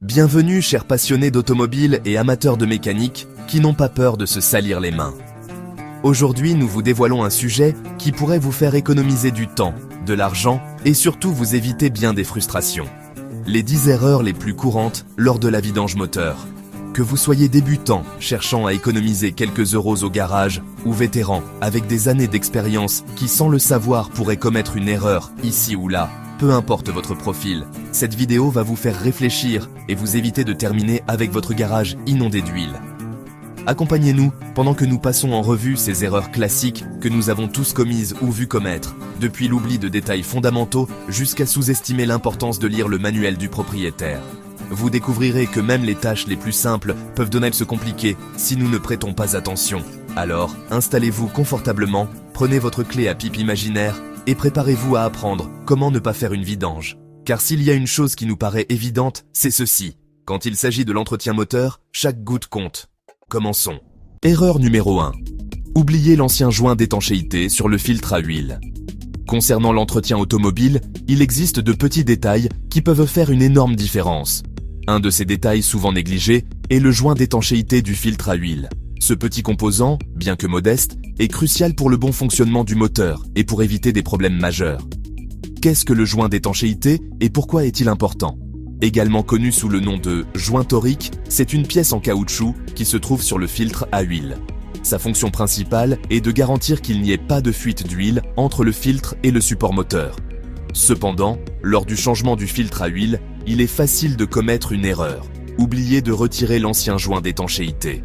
Bienvenue chers passionnés d'automobile et amateurs de mécanique qui n'ont pas peur de se salir les mains. Aujourd'hui, nous vous dévoilons un sujet qui pourrait vous faire économiser du temps, de l'argent et surtout vous éviter bien des frustrations. Les 10 erreurs les plus courantes lors de la vidange moteur. Que vous soyez débutant, cherchant à économiser quelques euros au garage, ou vétéran, avec des années d'expérience qui sans le savoir pourraient commettre une erreur ici ou là, peu importe votre profil, cette vidéo va vous faire réfléchir et vous éviter de terminer avec votre garage inondé d'huile. Accompagnez-nous pendant que nous passons en revue ces erreurs classiques que nous avons tous commises ou vu commettre, depuis l'oubli de détails fondamentaux jusqu'à sous-estimer l'importance de lire le manuel du propriétaire. Vous découvrirez que même les tâches les plus simples peuvent donner à se compliquer si nous ne prêtons pas attention. Alors, installez-vous confortablement, prenez votre clé à pipe imaginaire et préparez-vous à apprendre comment ne pas faire une vidange. Car s'il y a une chose qui nous paraît évidente, c'est ceci. Quand il s'agit de l'entretien moteur, chaque goutte compte. Commençons. Erreur numéro 1. Oubliez l'ancien joint d'étanchéité sur le filtre à huile. Concernant l'entretien automobile, il existe de petits détails qui peuvent faire une énorme différence. Un de ces détails souvent négligés est le joint d'étanchéité du filtre à huile. Ce petit composant, bien que modeste, est crucial pour le bon fonctionnement du moteur et pour éviter des problèmes majeurs. Qu'est-ce que le joint d'étanchéité et pourquoi est-il important ? Également connu sous le nom de joint torique, c'est une pièce en caoutchouc qui se trouve sur le filtre à huile. Sa fonction principale est de garantir qu'il n'y ait pas de fuite d'huile entre le filtre et le support moteur. Cependant, lors du changement du filtre à huile, il est facile de commettre une erreur. Oubliez de retirer l'ancien joint d'étanchéité.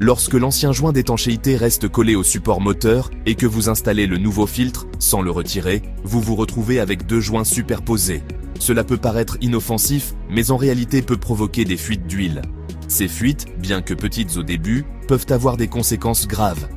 Lorsque l'ancien joint d'étanchéité reste collé au support moteur et que vous installez le nouveau filtre sans le retirer, vous vous retrouvez avec deux joints superposés. Cela peut paraître inoffensif, mais en réalité peut provoquer des fuites d'huile. Ces fuites, bien que petites au début, peuvent avoir des conséquences graves.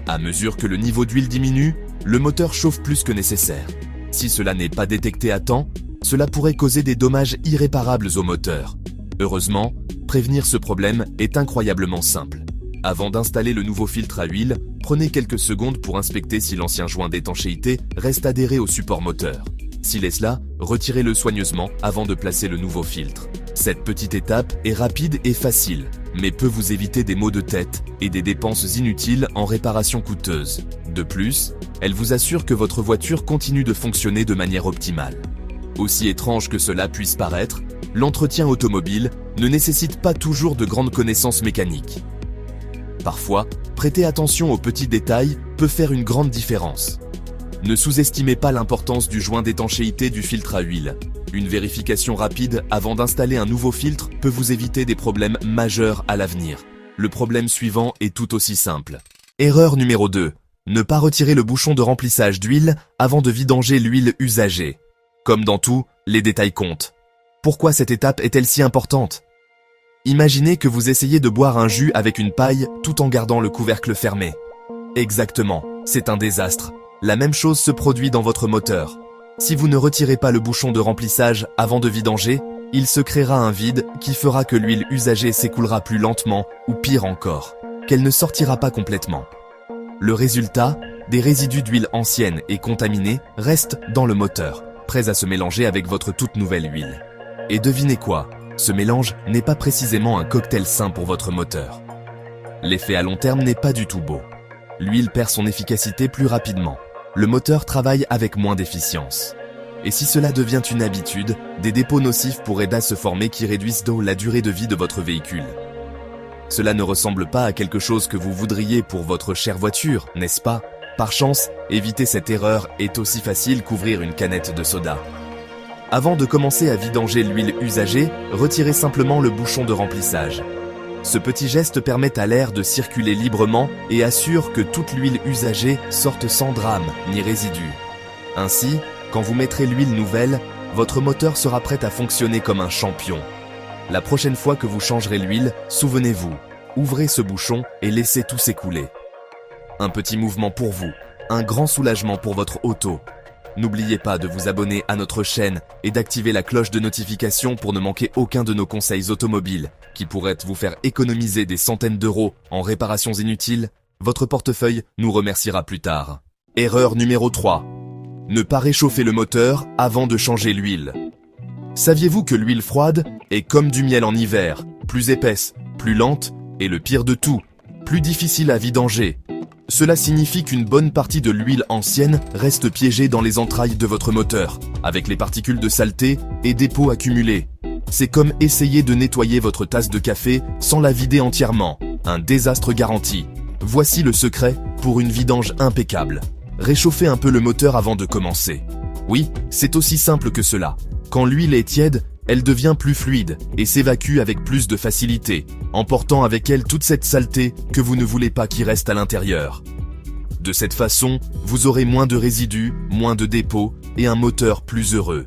À mesure que le niveau d'huile diminue, le moteur chauffe plus que nécessaire. Si cela n'est pas détecté à temps, cela pourrait causer des dommages irréparables au moteur. Heureusement, prévenir ce problème est incroyablement simple. Avant d'installer le nouveau filtre à huile, prenez quelques secondes pour inspecter si l'ancien joint d'étanchéité reste adhéré au support moteur. S'il est cela, retirez-le soigneusement avant de placer le nouveau filtre. Cette petite étape est rapide et facile, mais peut vous éviter des maux de tête et des dépenses inutiles en réparation coûteuse. De plus, elle vous assure que votre voiture continue de fonctionner de manière optimale. Aussi étrange que cela puisse paraître, l'entretien automobile ne nécessite pas toujours de grandes connaissances mécaniques. Parfois, prêter attention aux petits détails peut faire une grande différence. Ne sous-estimez pas l'importance du joint d'étanchéité du filtre à huile. Une vérification rapide avant d'installer un nouveau filtre peut vous éviter des problèmes majeurs à l'avenir. Le problème suivant est tout aussi simple. Erreur numéro 2. Ne pas retirer le bouchon de remplissage d'huile avant de vidanger l'huile usagée. Comme dans tout, les détails comptent. Pourquoi cette étape est-elle si importante ? Imaginez que vous essayez de boire un jus avec une paille tout en gardant le couvercle fermé. Exactement, c'est un désastre. La même chose se produit dans votre moteur. Si vous ne retirez pas le bouchon de remplissage avant de vidanger, il se créera un vide qui fera que l'huile usagée s'écoulera plus lentement ou pire encore, qu'elle ne sortira pas complètement. Le résultat, des résidus d'huile ancienne et contaminés restent dans le moteur, prêts à se mélanger avec votre toute nouvelle huile. Et devinez quoi ? Ce mélange n'est pas précisément un cocktail sain pour votre moteur. L'effet à long terme n'est pas du tout beau. L'huile perd son efficacité plus rapidement. Le moteur travaille avec moins d'efficience. Et si cela devient une habitude, des dépôts nocifs pourraient se former qui réduisent la durée de vie de votre véhicule. Cela ne ressemble pas à quelque chose que vous voudriez pour votre chère voiture, n'est-ce pas ? Par chance, éviter cette erreur est aussi facile qu'ouvrir une canette de soda. Avant de commencer à vidanger l'huile usagée, retirez simplement le bouchon de remplissage. Ce petit geste permet à l'air de circuler librement et assure que toute l'huile usagée sorte sans drame ni résidus. Ainsi, quand vous mettrez l'huile nouvelle, votre moteur sera prêt à fonctionner comme un champion. La prochaine fois que vous changerez l'huile, souvenez-vous, ouvrez ce bouchon et laissez tout s'écouler. Un petit mouvement pour vous, un grand soulagement pour votre auto. N'oubliez pas de vous abonner à notre chaîne et d'activer la cloche de notification pour ne manquer aucun de nos conseils automobiles qui pourraient vous faire économiser des centaines d'euros en réparations inutiles. Votre portefeuille nous remerciera plus tard. Erreur numéro 3. Ne pas réchauffer le moteur avant de changer l'huile. Saviez-vous que l'huile froide est comme du miel en hiver, plus épaisse, plus lente et le pire de tout, plus difficile à vidanger? Cela signifie qu'une bonne partie de l'huile ancienne reste piégée dans les entrailles de votre moteur, avec les particules de saleté et dépôts accumulés. C'est comme essayer de nettoyer votre tasse de café sans la vider entièrement. Un désastre garanti. Voici le secret pour une vidange impeccable. Réchauffez un peu le moteur avant de commencer. Oui, c'est aussi simple que cela. Quand l'huile est tiède, elle devient plus fluide et s'évacue avec plus de facilité, emportant avec elle toute cette saleté que vous ne voulez pas qui reste à l'intérieur. De cette façon, vous aurez moins de résidus, moins de dépôts et un moteur plus heureux.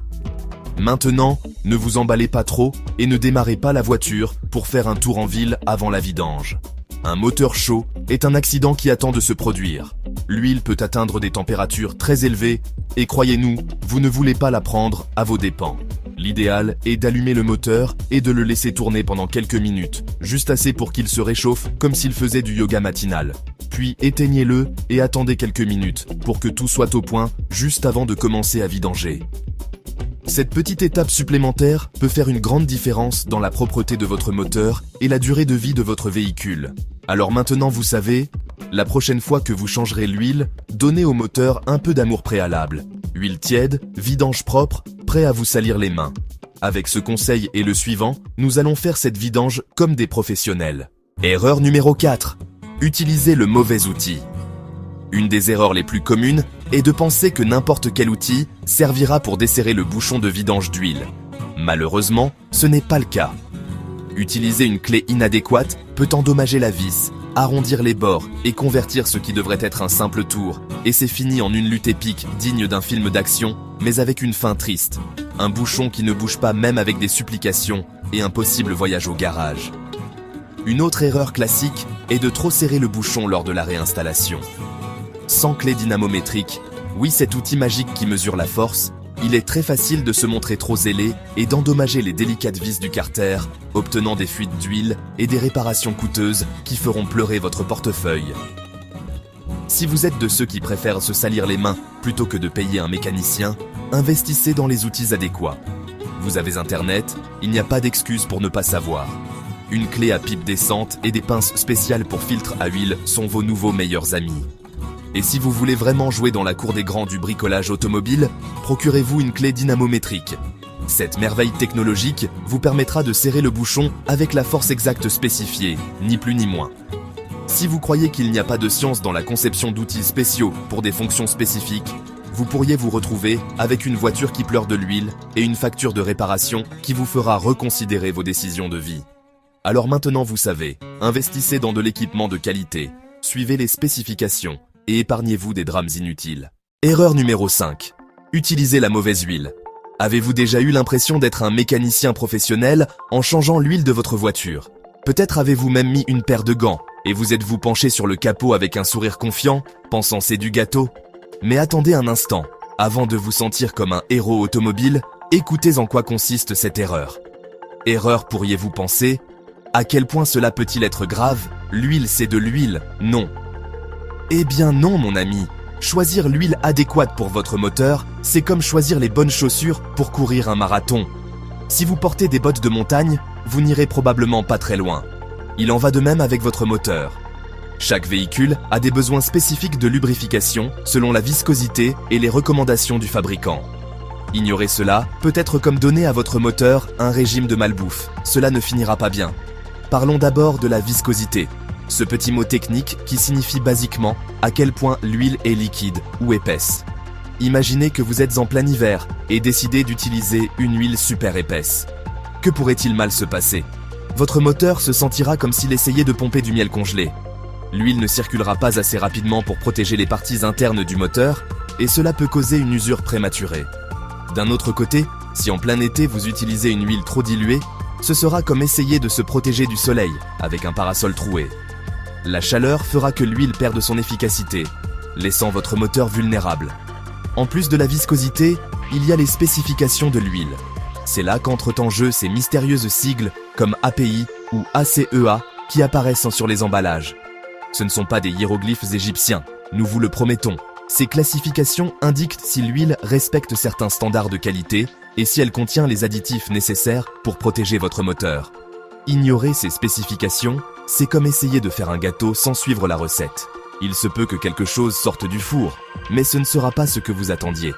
Maintenant, ne vous emballez pas trop et ne démarrez pas la voiture pour faire un tour en ville avant la vidange. Un moteur chaud est un accident qui attend de se produire. L'huile peut atteindre des températures très élevées et croyez-nous, vous ne voulez pas la prendre à vos dépens. L'idéal est d'allumer le moteur et de le laisser tourner pendant quelques minutes, juste assez pour qu'il se réchauffe comme s'il faisait du yoga matinal. Puis éteignez-le et attendez quelques minutes pour que tout soit au point juste avant de commencer à vidanger. Cette petite étape supplémentaire peut faire une grande différence dans la propreté de votre moteur et la durée de vie de votre véhicule. Alors maintenant vous savez, la prochaine fois que vous changerez l'huile, donnez au moteur un peu d'amour préalable. Huile tiède, vidange propre, prêt à vous salir les mains. Avec ce conseil et le suivant, nous allons faire cette vidange comme des professionnels. Erreur numéro 4. Utilisez le mauvais outil. Une des erreurs les plus communes est de penser que n'importe quel outil servira pour desserrer le bouchon de vidange d'huile. Malheureusement, ce n'est pas le cas. Utiliser une clé inadéquate peut endommager la vis, arrondir les bords et convertir ce qui devrait être un simple tour. Et c'est fini en une lutte épique digne d'un film d'action, mais avec une fin triste. Un bouchon qui ne bouge pas même avec des supplications et un possible voyage au garage. Une autre erreur classique est de trop serrer le bouchon lors de la réinstallation. Sans clé dynamométrique, oui cet outil magique qui mesure la force, il est très facile de se montrer trop zélé et d'endommager les délicates vis du carter, obtenant des fuites d'huile et des réparations coûteuses qui feront pleurer votre portefeuille. Si vous êtes de ceux qui préfèrent se salir les mains plutôt que de payer un mécanicien, investissez dans les outils adéquats. Vous avez Internet, il n'y a pas d'excuse pour ne pas savoir. Une clé à pipe descente et des pinces spéciales pour filtre à huile sont vos nouveaux meilleurs amis. Et si vous voulez vraiment jouer dans la cour des grands du bricolage automobile, procurez-vous une clé dynamométrique. Cette merveille technologique vous permettra de serrer le bouchon avec la force exacte spécifiée, ni plus ni moins. Si vous croyez qu'il n'y a pas de science dans la conception d'outils spéciaux pour des fonctions spécifiques, vous pourriez vous retrouver avec une voiture qui pleure de l'huile et une facture de réparation qui vous fera reconsidérer vos décisions de vie. Alors maintenant vous savez, investissez dans de l'équipement de qualité, suivez les spécifications et épargnez-vous des drames inutiles. Erreur numéro 5. Utilisez la mauvaise huile. Avez-vous déjà eu l'impression d'être un mécanicien professionnel en changeant l'huile de votre voiture? Peut-être avez-vous même mis une paire de gants et vous êtes-vous penché sur le capot avec un sourire confiant, pensant c'est du gâteau? Mais attendez un instant, avant de vous sentir comme un héros automobile, écoutez en quoi consiste cette erreur. Erreur pourriez-vous penser? À quel point cela peut-il être grave? L'huile c'est de l'huile, non. Eh bien non mon ami, choisir l'huile adéquate pour votre moteur, c'est comme choisir les bonnes chaussures pour courir un marathon. Si vous portez des bottes de montagne, vous n'irez probablement pas très loin. Il en va de même avec votre moteur. Chaque véhicule a des besoins spécifiques de lubrification selon la viscosité et les recommandations du fabricant. Ignorer cela peut être comme donner à votre moteur un régime de malbouffe, cela ne finira pas bien. Parlons d'abord de la viscosité. Ce petit mot technique qui signifie basiquement à quel point l'huile est liquide ou épaisse. Imaginez que vous êtes en plein hiver et décidez d'utiliser une huile super épaisse. Que pourrait-il mal se passer? Votre moteur se sentira comme s'il essayait de pomper du miel congelé. L'huile ne circulera pas assez rapidement pour protéger les parties internes du moteur et cela peut causer une usure prématurée. D'un autre côté, si en plein été vous utilisez une huile trop diluée, ce sera comme essayer de se protéger du soleil avec un parasol troué. La chaleur fera que l'huile perde son efficacité, laissant votre moteur vulnérable. En plus de la viscosité, il y a les spécifications de l'huile. C'est là qu'entrent en jeu ces mystérieuses sigles comme API ou ACEA qui apparaissent sur les emballages. Ce ne sont pas des hiéroglyphes égyptiens, nous vous le promettons. Ces classifications indiquent si l'huile respecte certains standards de qualité et si elle contient les additifs nécessaires pour protéger votre moteur. Ignorer ces spécifications, c'est comme essayer de faire un gâteau sans suivre la recette. Il se peut que quelque chose sorte du four, mais ce ne sera pas ce que vous attendiez.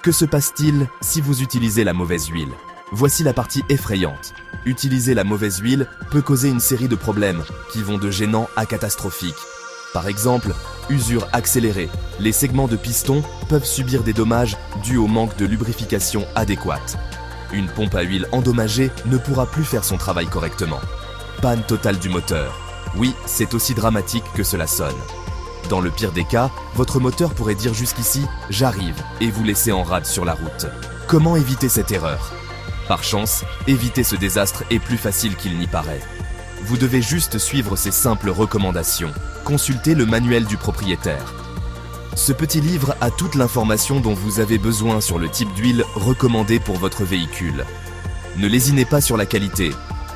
Que se passe-t-il si vous utilisez la mauvaise huile? Voici la partie effrayante. Utiliser la mauvaise huile peut causer une série de problèmes qui vont de gênants à catastrophiques. Par exemple, usure accélérée. Les segments de piston peuvent subir des dommages dus au manque de lubrification adéquate. Une pompe à huile endommagée ne pourra plus faire son travail correctement. Panne totale du moteur. Oui, c'est aussi dramatique que cela sonne. Dans le pire des cas, votre moteur pourrait dire jusqu'ici « j'arrive » et vous laisser en rade sur la route. Comment éviter cette erreur? Par chance, éviter ce désastre est plus facile qu'il n'y paraît. Vous devez juste suivre ces simples recommandations. Consultez le manuel du propriétaire. Ce petit livre a toute l'information dont vous avez besoin sur le type d'huile recommandée pour votre véhicule. Ne lésinez pas sur la qualité.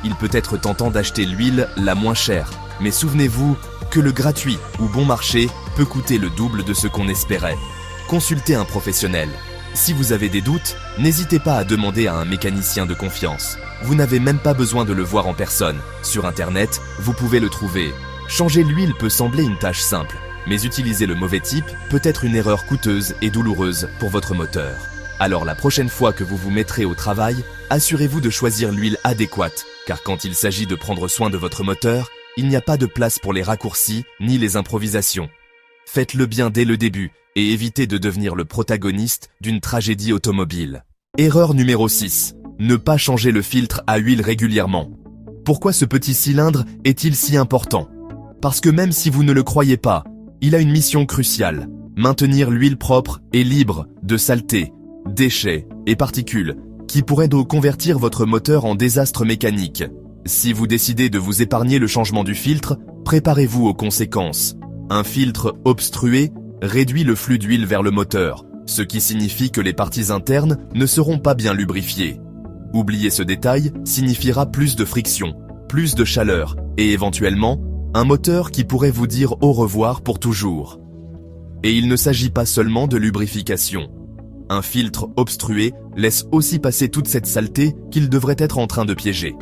Il peut être tentant d'acheter l'huile la moins chère, mais souvenez-vous que le gratuit ou bon marché peut coûter le double de ce qu'on espérait. Consultez un professionnel. Si vous avez des doutes, n'hésitez pas à demander à un mécanicien de confiance. Vous n'avez même pas besoin de le voir en personne. Sur Internet, vous pouvez le trouver. Changer l'huile peut sembler une tâche simple, mais utiliser le mauvais type peut être une erreur coûteuse et douloureuse pour votre moteur. Alors la prochaine fois que vous vous mettrez au travail, assurez-vous de choisir l'huile adéquate, car quand il s'agit de prendre soin de votre moteur, il n'y a pas de place pour les raccourcis ni les improvisations. Faites-le bien dès le début et évitez de devenir le protagoniste d'une tragédie automobile. Erreur numéro 6. Ne pas changer le filtre à huile régulièrement. Pourquoi ce petit cylindre est-il si important? Parce que même si vous ne le croyez pas, il a une mission cruciale. Maintenir l'huile propre et libre de saleté, déchets et particules qui pourraient donc convertir votre moteur en désastre mécanique. Si vous décidez de vous épargner le changement du filtre, préparez-vous aux conséquences. Un filtre obstrué réduit le flux d'huile vers le moteur, ce qui signifie que les parties internes ne seront pas bien lubrifiées. Oublier ce détail signifiera plus de friction, plus de chaleur et éventuellement un moteur qui pourrait vous dire au revoir pour toujours. Et il ne s'agit pas seulement de lubrification. Un filtre obstrué laisse aussi passer toute cette saleté qu'il devrait être en train de piéger.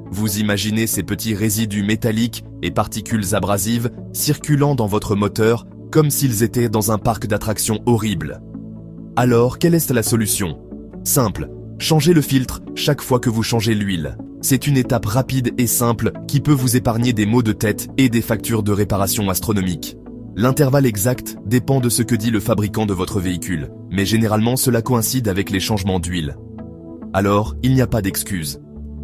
Vous imaginez ces petits résidus métalliques et particules abrasives circulant dans votre moteur comme s'ils étaient dans un parc d'attractions horrible. Alors, quelle est la solution? Simple, changez le filtre chaque fois que vous changez l'huile. C'est une étape rapide et simple qui peut vous épargner des maux de tête et des factures de réparation astronomiques. L'intervalle exact dépend de ce que dit le fabricant de votre véhicule, mais généralement cela coïncide avec les changements d'huile. Alors, il n'y a pas d'excuse.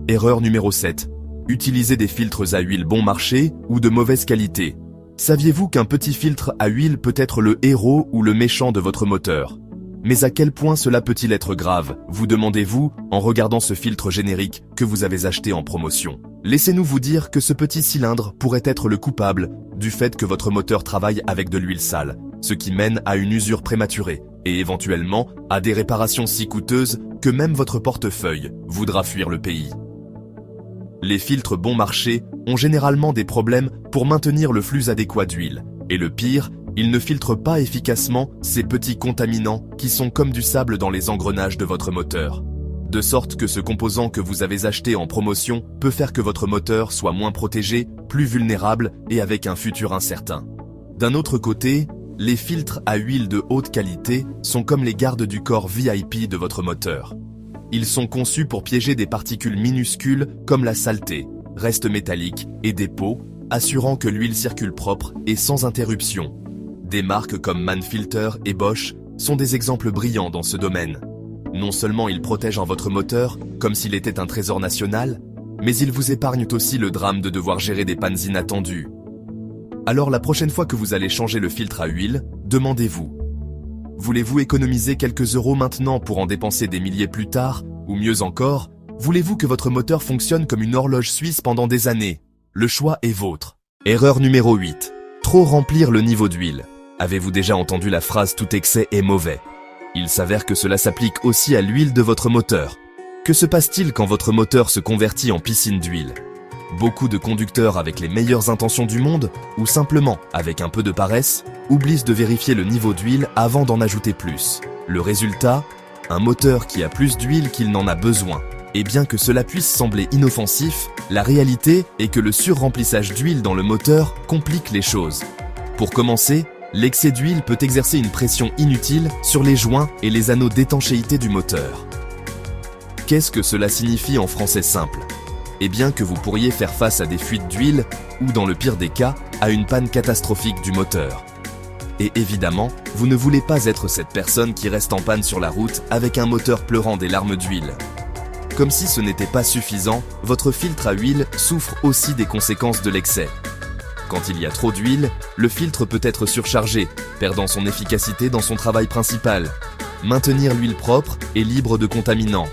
Erreur numéro 7. Utilisez des filtres à huile bon marché ou de mauvaise qualité. Saviez-vous qu'un petit filtre à huile peut être le héros ou le méchant de votre moteur? Mais à quel point cela peut-il être grave, vous demandez-vous, en regardant ce filtre générique que vous avez acheté en promotion? Laissez-nous vous dire que ce petit cylindre pourrait être le coupable du fait que votre moteur travaille avec de l'huile sale, ce qui mène à une usure prématurée et éventuellement à des réparations si coûteuses que même votre portefeuille voudra fuir le pays. Les filtres bon marché ont généralement des problèmes pour maintenir le flux adéquat d'huile. Et le pire, ils ne filtrent pas efficacement ces petits contaminants qui sont comme du sable dans les engrenages de votre moteur. De sorte que ce composant que vous avez acheté en promotion peut faire que votre moteur soit moins protégé, plus vulnérable et avec un futur incertain. D'un autre côté, les filtres à huile de haute qualité sont comme les gardes du corps VIP de votre moteur. Ils sont conçus pour piéger des particules minuscules comme la saleté, restes métalliques et dépôts, assurant que l'huile circule propre et sans interruption. Des marques comme Manfilter et Bosch sont des exemples brillants dans ce domaine. Non seulement ils protègent votre moteur comme s'il était un trésor national, mais ils vous épargnent aussi le drame de devoir gérer des pannes inattendues. Alors la prochaine fois que vous allez changer le filtre à huile, demandez-vous: voulez-vous économiser quelques euros maintenant pour en dépenser des milliers plus tard? Ou mieux encore, voulez-vous que votre moteur fonctionne comme une horloge suisse pendant des années? Le choix est vôtre. Erreur numéro 8. Trop remplir le niveau d'huile. Avez-vous déjà entendu la phrase « tout excès est mauvais » ? Il s'avère que cela s'applique aussi à l'huile de votre moteur. Que se passe-t-il quand votre moteur se convertit en piscine d'huile? Beaucoup de conducteurs avec les meilleures intentions du monde, ou simplement avec un peu de paresse, oublient de vérifier le niveau d'huile avant d'en ajouter plus. Le résultat, un moteur qui a plus d'huile qu'il n'en a besoin. Et bien que cela puisse sembler inoffensif, la réalité est que le surremplissage d'huile dans le moteur complique les choses. Pour commencer, l'excès d'huile peut exercer une pression inutile sur les joints et les anneaux d'étanchéité du moteur. Qu'est-ce que cela signifie en français simple ? Eh bien que vous pourriez faire face à des fuites d'huile ou, dans le pire des cas, à une panne catastrophique du moteur. Et évidemment, vous ne voulez pas être cette personne qui reste en panne sur la route avec un moteur pleurant des larmes d'huile. Comme si ce n'était pas suffisant, votre filtre à huile souffre aussi des conséquences de l'excès. Quand il y a trop d'huile, le filtre peut être surchargé, perdant son efficacité dans son travail principal. Maintenir l'huile propre et libre de contaminants.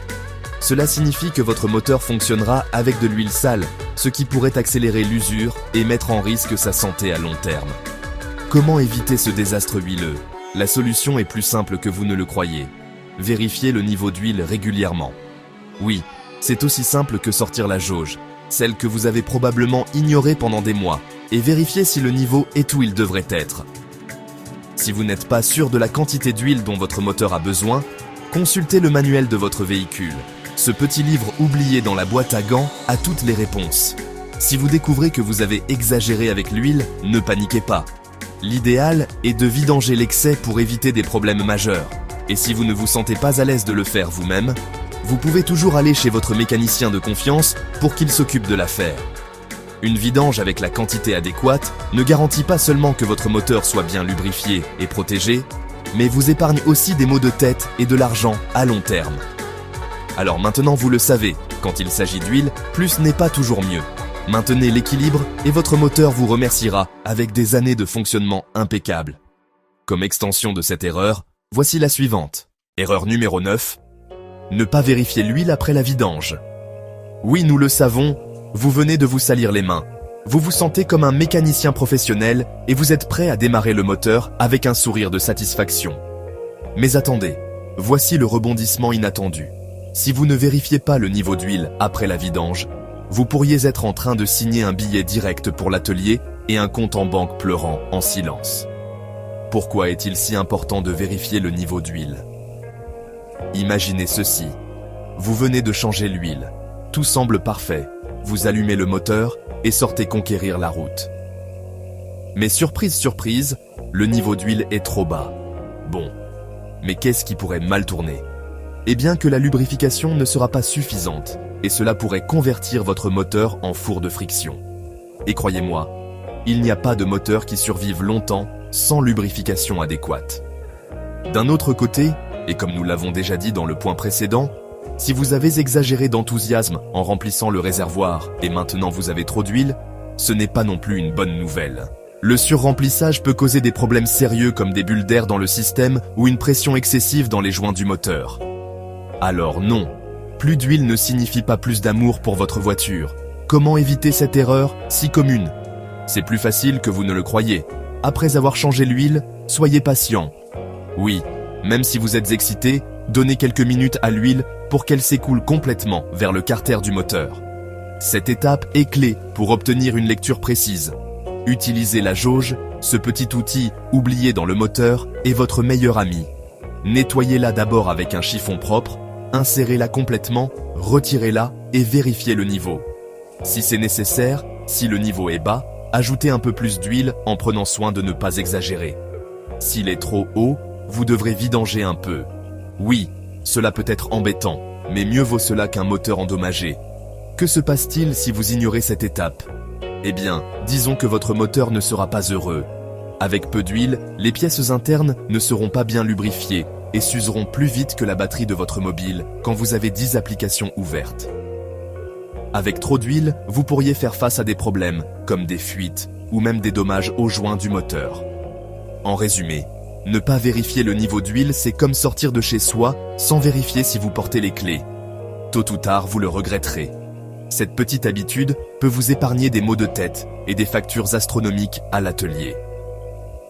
Cela signifie que votre moteur fonctionnera avec de l'huile sale, ce qui pourrait accélérer l'usure et mettre en risque sa santé à long terme. Comment éviter ce désastre huileux ? La solution est plus simple que vous ne le croyez. Vérifiez le niveau d'huile régulièrement. Oui, c'est aussi simple que sortir la jauge, celle que vous avez probablement ignorée pendant des mois, et vérifier si le niveau est où il devrait être. Si vous n'êtes pas sûr de la quantité d'huile dont votre moteur a besoin, consultez le manuel de votre véhicule. Ce petit livre oublié dans la boîte à gants a toutes les réponses. Si vous découvrez que vous avez exagéré avec l'huile, ne paniquez pas. L'idéal est de vidanger l'excès pour éviter des problèmes majeurs. Et si vous ne vous sentez pas à l'aise de le faire vous-même, vous pouvez toujours aller chez votre mécanicien de confiance pour qu'il s'occupe de l'affaire. Une vidange avec la quantité adéquate ne garantit pas seulement que votre moteur soit bien lubrifié et protégé, mais vous épargne aussi des maux de tête et de l'argent à long terme. Alors maintenant vous le savez, quand il s'agit d'huile, plus n'est pas toujours mieux. Maintenez l'équilibre et votre moteur vous remerciera avec des années de fonctionnement impeccable. Comme extension de cette erreur, voici la suivante. Erreur numéro 9. Ne pas vérifier l'huile après la vidange. Oui, nous le savons, vous venez de vous salir les mains. Vous vous sentez comme un mécanicien professionnel et vous êtes prêt à démarrer le moteur avec un sourire de satisfaction. Mais attendez, voici le rebondissement inattendu. Si vous ne vérifiez pas le niveau d'huile après la vidange, vous pourriez être en train de signer un billet direct pour l'atelier et un compte en banque pleurant en silence. Pourquoi est-il si important de vérifier le niveau d'huile ? Imaginez ceci. Vous venez de changer l'huile. Tout semble parfait. Vous allumez le moteur et sortez conquérir la route. Mais surprise, surprise, le niveau d'huile est trop bas. Bon, mais qu'est-ce qui pourrait mal tourner ? Eh bien que la lubrification ne sera pas suffisante et cela pourrait convertir votre moteur en four de friction. Et croyez-moi, il n'y a pas de moteur qui survive longtemps sans lubrification adéquate. D'un autre côté, et comme nous l'avons déjà dit dans le point précédent, si vous avez exagéré d'enthousiasme en remplissant le réservoir et maintenant vous avez trop d'huile, ce n'est pas non plus une bonne nouvelle. Le surremplissage peut causer des problèmes sérieux comme des bulles d'air dans le système ou une pression excessive dans les joints du moteur. Alors non, plus d'huile ne signifie pas plus d'amour pour votre voiture. Comment éviter cette erreur si commune ? C'est plus facile que vous ne le croyez. Après avoir changé l'huile, soyez patient. Oui, même si vous êtes excité, donnez quelques minutes à l'huile pour qu'elle s'écoule complètement vers le carter du moteur. Cette étape est clé pour obtenir une lecture précise. Utilisez la jauge, ce petit outil oublié dans le moteur, est votre meilleur ami. Nettoyez-la d'abord avec un chiffon propre, insérez-la complètement, retirez-la et vérifiez le niveau. Si c'est nécessaire, si le niveau est bas, ajoutez un peu plus d'huile en prenant soin de ne pas exagérer. S'il est trop haut, vous devrez vidanger un peu. Oui, cela peut être embêtant, mais mieux vaut cela qu'un moteur endommagé. Que se passe-t-il si vous ignorez cette étape ? Eh bien, disons que votre moteur ne sera pas heureux. Avec peu d'huile, les pièces internes ne seront pas bien lubrifiées et s'useront plus vite que la batterie de votre mobile quand vous avez 10 applications ouvertes. Avec trop d'huile, vous pourriez faire face à des problèmes, comme des fuites ou même des dommages aux joints du moteur. En résumé, ne pas vérifier le niveau d'huile, c'est comme sortir de chez soi sans vérifier si vous portez les clés. Tôt ou tard, vous le regretterez. Cette petite habitude peut vous épargner des maux de tête et des factures astronomiques à l'atelier.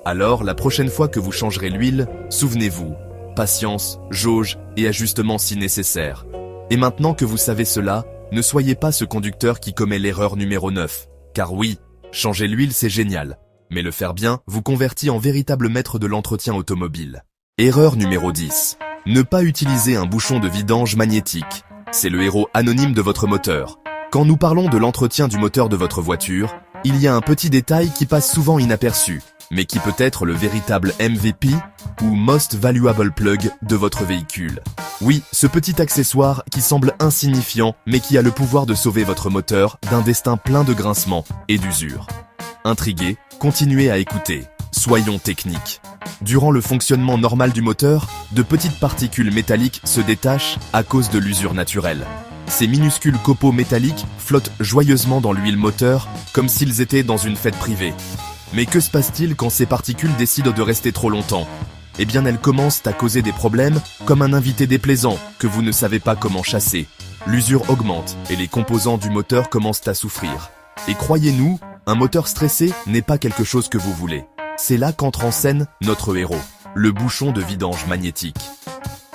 Alors, la prochaine fois que vous changerez l'huile, souvenez-vous, patience, jauge et ajustement si nécessaire. Et maintenant que vous savez cela, ne soyez pas ce conducteur qui commet l'erreur numéro 9. Car oui, changer l'huile c'est génial, mais le faire bien vous convertit en véritable maître de l'entretien automobile. Erreur numéro 10. Ne pas utiliser un bouchon de vidange magnétique. C'est le héros anonyme de votre moteur. Quand nous parlons de l'entretien du moteur de votre voiture, il y a un petit détail qui passe souvent inaperçu, mais qui peut être le véritable MVP ou Most Valuable Plug de votre véhicule. Oui, ce petit accessoire qui semble insignifiant, mais qui a le pouvoir de sauver votre moteur d'un destin plein de grincements et d'usure. Intrigué, continuez à écouter. Soyons techniques. Durant le fonctionnement normal du moteur, de petites particules métalliques se détachent à cause de l'usure naturelle. Ces minuscules copeaux métalliques flottent joyeusement dans l'huile moteur, comme s'ils étaient dans une fête privée. Mais que se passe-t-il quand ces particules décident de rester trop longtemps? Eh bien elles commencent à causer des problèmes, comme un invité déplaisant que vous ne savez pas comment chasser. L'usure augmente et les composants du moteur commencent à souffrir. Et croyez-nous, un moteur stressé n'est pas quelque chose que vous voulez. C'est là qu'entre en scène notre héros, le bouchon de vidange magnétique.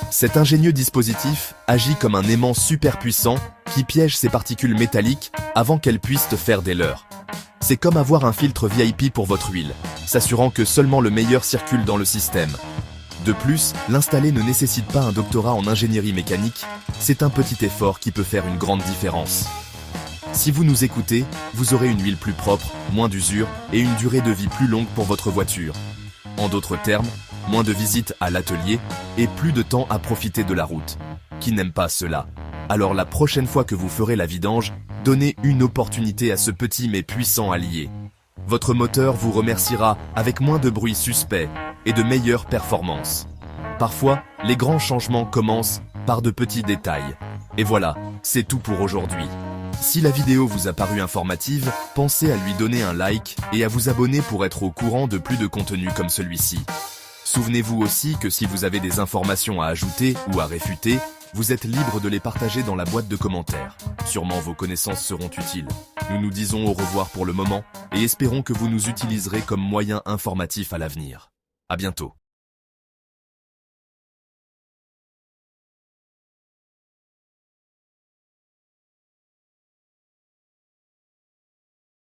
Cet ingénieux dispositif agit comme un aimant super puissant qui piège ces particules métalliques avant qu'elles puissent faire des leurs. C'est comme avoir un filtre VIP pour votre huile, s'assurant que seulement le meilleur circule dans le système. De plus, l'installer ne nécessite pas un doctorat en ingénierie mécanique, c'est un petit effort qui peut faire une grande différence. Si vous nous écoutez, vous aurez une huile plus propre, moins d'usure et une durée de vie plus longue pour votre voiture. En d'autres termes, moins de visites à l'atelier et plus de temps à profiter de la route. Qui n'aime pas cela? Alors la prochaine fois que vous ferez la vidange, donnez une opportunité à ce petit mais puissant allié. Votre moteur vous remerciera avec moins de bruit suspect et de meilleures performances. Parfois, les grands changements commencent par de petits détails. Et voilà, c'est tout pour aujourd'hui. Si la vidéo vous a paru informative, pensez à lui donner un like et à vous abonner pour être au courant de plus de contenus comme celui-ci. Souvenez-vous aussi que si vous avez des informations à ajouter ou à réfuter, vous êtes libre de les partager dans la boîte de commentaires. Sûrement vos connaissances seront utiles. Nous nous disons au revoir pour le moment et espérons que vous nous utiliserez comme moyen informatif à l'avenir. À bientôt.